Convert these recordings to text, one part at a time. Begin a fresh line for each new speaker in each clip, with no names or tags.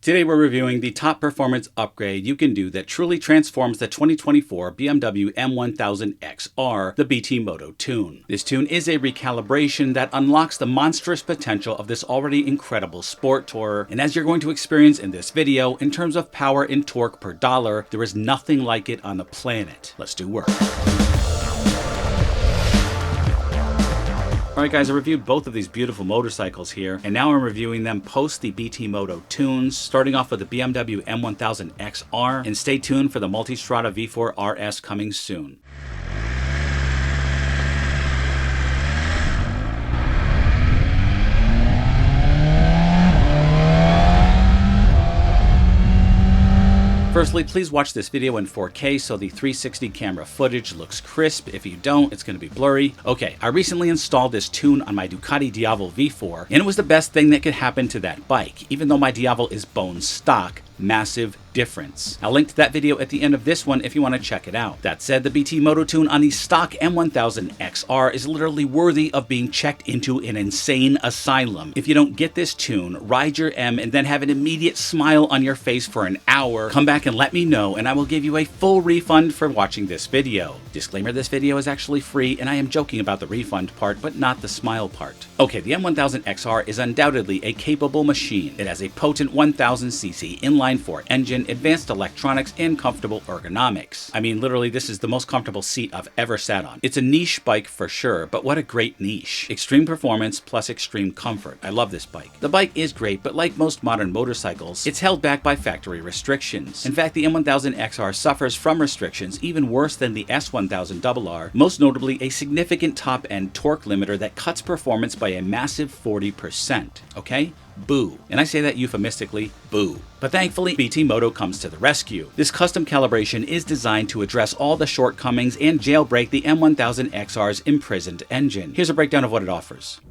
Today we're reviewing the top performance upgrade you can do that truly transforms the 2024 BMW M1000XR, the BT Moto tune. This tune is a recalibration that unlocks the monstrous potential of this already incredible sport tourer, and as you're going to experience in this video, in terms of power and torque per dollar, there is nothing like it on the planet. Let's do work. Alright guys, I reviewed both of these beautiful motorcycles here, and now I'm reviewing them post the BT Moto tunes, starting off with the BMW M1000XR, and stay tuned for the Multistrada V4 RS coming soon. Firstly, please watch this video in 4K so the 360 camera footage looks crisp. If you don't, it's going to be blurry. Okay, I recently installed this tune on my Ducati Diavolo V4, and it was the best thing that could happen to that bike, even though my Diavolo is bone stock. Massive difference. I'll link to that video at the end of this one if you want to check it out. That said, the BT Moto tune on the stock M1000XR is literally worthy of being checked into an insane asylum. If you don't get this tune, ride your M and then have an immediate smile on your face for an hour. Come back and let me know, and I will give you a full refund for watching this video. Disclaimer, this video is actually free, and I am joking about the refund part, but not the smile part. Okay, the M1000XR is undoubtedly a capable machine. It has a potent 1000cc inline 4 engine, advanced electronics, and comfortable ergonomics. I mean, literally, this is the most comfortable seat I've ever sat on. It's a niche bike for sure, but what a great niche. Extreme performance plus extreme comfort. I love this bike. The bike is great, but like most modern motorcycles, it's held back by factory restrictions. In fact, the M1000XR suffers from restrictions even worse than the S1000RR, most notably a significant top-end torque limiter that cuts performance by a massive 40%. Okay? Boo. And I say that euphemistically, boo. But thankfully, BT Moto comes to the rescue. This custom calibration is designed to address all the shortcomings and jailbreak the M1000XR's imprisoned engine. Here's a breakdown of what it offers.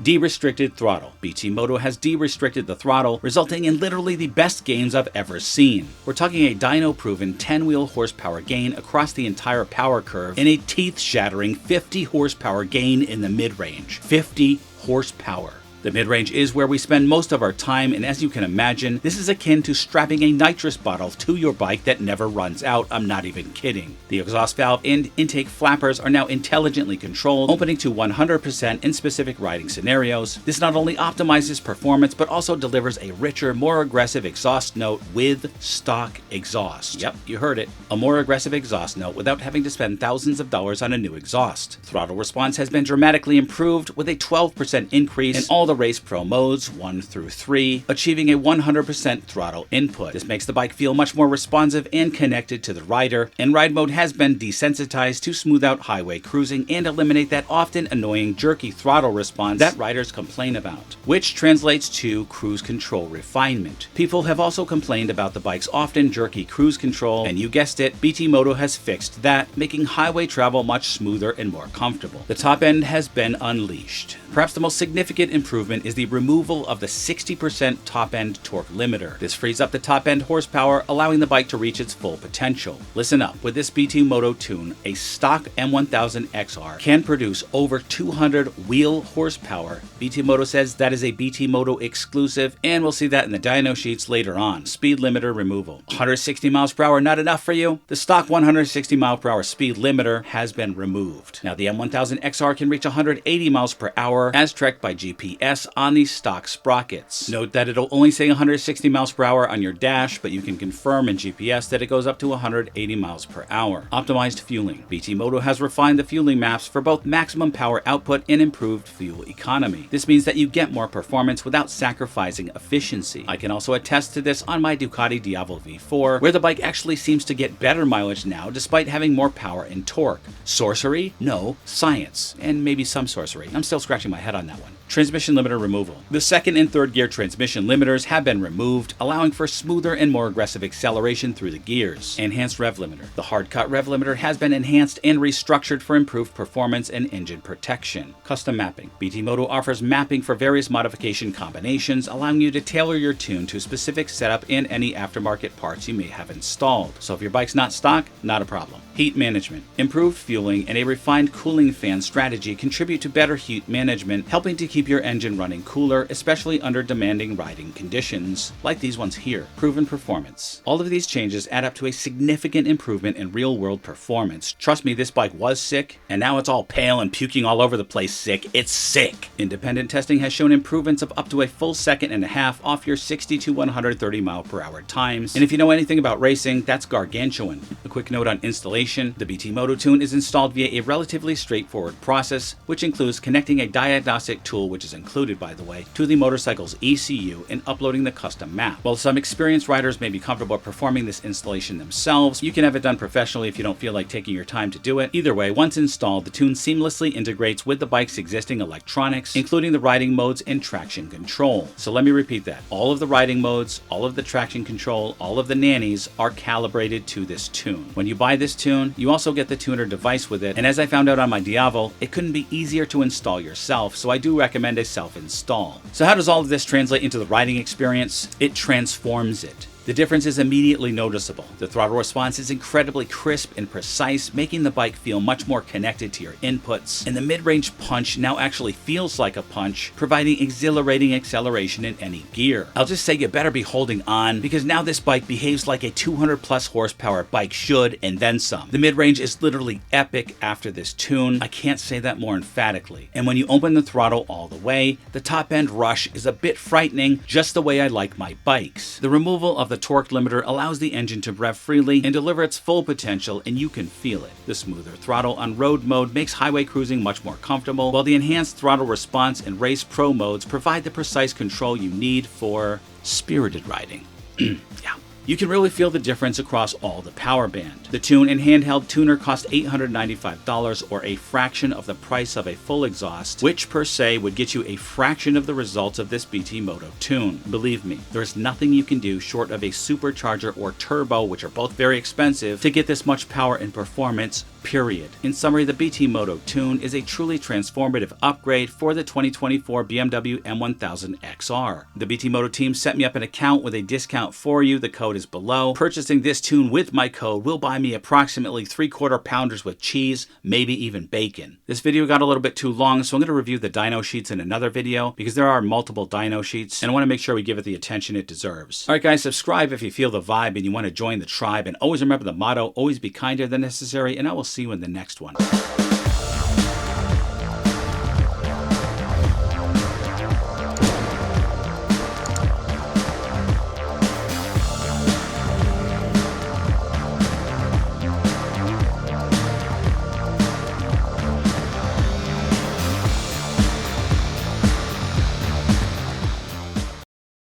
De-restricted throttle. BT Moto has de-restricted the throttle, resulting in literally the best gains I've ever seen. We're talking a dyno-proven 10-wheel horsepower gain across the entire power curve and a teeth-shattering 50 horsepower gain in the mid-range. 50 horsepower. The mid-range is where we spend most of our time, and as you can imagine, this is akin to strapping a nitrous bottle to your bike that never runs out. I'm not even kidding. The exhaust valve and intake flappers are now intelligently controlled, opening to 100% in specific riding scenarios. This not only optimizes performance, but also delivers a richer, more aggressive exhaust note with stock exhaust. Yep, you heard it. A more aggressive exhaust note without having to spend thousands of dollars on a new exhaust. Throttle response has been dramatically improved with a 12% increase in all the Race Pro modes 1 through 3, achieving a 100% throttle input. This makes the bike feel much more responsive and connected to the rider, and ride mode has been desensitized to smooth out highway cruising and eliminate that often annoying jerky throttle response that riders complain about, which translates to cruise control refinement. People have also complained about the bike's often jerky cruise control, and you guessed it, BT Moto has fixed that, making highway travel much smoother and more comfortable. The top end has been unleashed. Perhaps the most significant improvement is the removal of the 60% top-end torque limiter. This frees up the top-end horsepower, allowing the bike to reach its full potential. Listen up, with this BT Moto tune, a stock M1000XR can produce over 200 wheel horsepower. BT Moto says that is a BT Moto exclusive, and we'll see that in the dyno sheets later on. Speed limiter removal. 160 miles per hour not enough for you? The stock 160 mile per hour speed limiter has been removed. Now the M1000XR can reach 180 miles per hour as tracked by GPS on the stock sprockets. Note that it'll only say 160 miles per hour on your dash, but you can confirm in GPS that it goes up to 180 miles per hour. Optimized fueling. BT Moto has refined the fueling maps for both maximum power output and improved fuel economy. This means that you get more performance without sacrificing efficiency. I can also attest to this on my Ducati Diavolo V4, where the bike actually seems to get better mileage now despite having more power and torque. Sorcery? No, science. And maybe some sorcery. I'm still scratching my head on that one. Transmission limiter removal. The second and third gear transmission limiters have been removed, allowing for smoother and more aggressive acceleration through the gears. Enhanced rev limiter. The hard cut rev limiter has been enhanced and restructured for improved performance and engine protection. Custom mapping. BT Moto offers mapping for various modification combinations, allowing you to tailor your tune to a specific setup and any aftermarket parts you may have installed. So if your bike's not stock, not a problem. Heat management. Improved fueling and a refined cooling fan strategy contribute to better heat management, helping to keep your engine running cooler, especially under demanding riding conditions, like these ones here. Proven performance. All of these changes add up to a significant improvement in real-world performance. Trust me, this bike was sick, and now it's all pale and puking all over the place sick. It's sick! Independent testing has shown improvements of up to a full second and a half off your 60 to 130 mile/hour times. And if you know anything about racing, that's gargantuan. A quick note on installation. The BT Moto tune is installed via a relatively straightforward process, which includes connecting a diagnostic tool, which is included by the way, to the motorcycle's ECU and uploading the custom map. While some experienced riders may be comfortable performing this installation themselves, you can have it done professionally if you don't feel like taking your time to do it. Either way, once installed, the tune seamlessly integrates with the bike's existing electronics, including the riding modes and traction control. So let me repeat that. All of the riding modes, all of the traction control, all of the nannies are calibrated to this tune. When you buy this tune, you also get the tuner device with it, and as I found out on my Diavo, it couldn't be easier to install yourself, so I do recommend a self-install. So how does all of this translate into the riding experience? It transforms it. The difference is immediately noticeable. The throttle response is incredibly crisp and precise, making the bike feel much more connected to your inputs, and the mid-range punch now actually feels like a punch, providing exhilarating acceleration in any gear. I'll just say you better be holding on, because now this bike behaves like a 200 plus horsepower bike should, and then some. The mid-range is literally epic after this tune. I can't say that more emphatically. And when you open the throttle all the way, the top end rush is a bit frightening, just the way I like my bikes. The removal of the torque limiter allows the engine to rev freely and deliver its full potential, and you can feel it. The smoother throttle on road mode makes highway cruising much more comfortable, while the enhanced throttle response and race pro modes provide the precise control you need for spirited riding. Yeah. You can really feel the difference across all the power band. The tune and handheld tuner cost $895, or a fraction of the price of a full exhaust, which per se would get you a fraction of the results of this BT Moto tune. Believe me, there's nothing you can do short of a supercharger or turbo, which are both very expensive, to get this much power and performance, period. In summary, the BT Moto tune is a truly transformative upgrade for the 2024 BMW M1000 XR. The BT Moto team set me up an account with a discount for you. The code is below. Purchasing this tune with my code will buy me approximately 3/4 pounders with cheese, maybe even bacon. This video got a little bit too long, so I'm going to review the dyno sheets in another video, because there are multiple dyno sheets, and I want to make sure we give it the attention it deserves. Alright guys, subscribe if you feel the vibe and you want to join the tribe, and always remember the motto, always be kinder than necessary, and I will see you in the next one.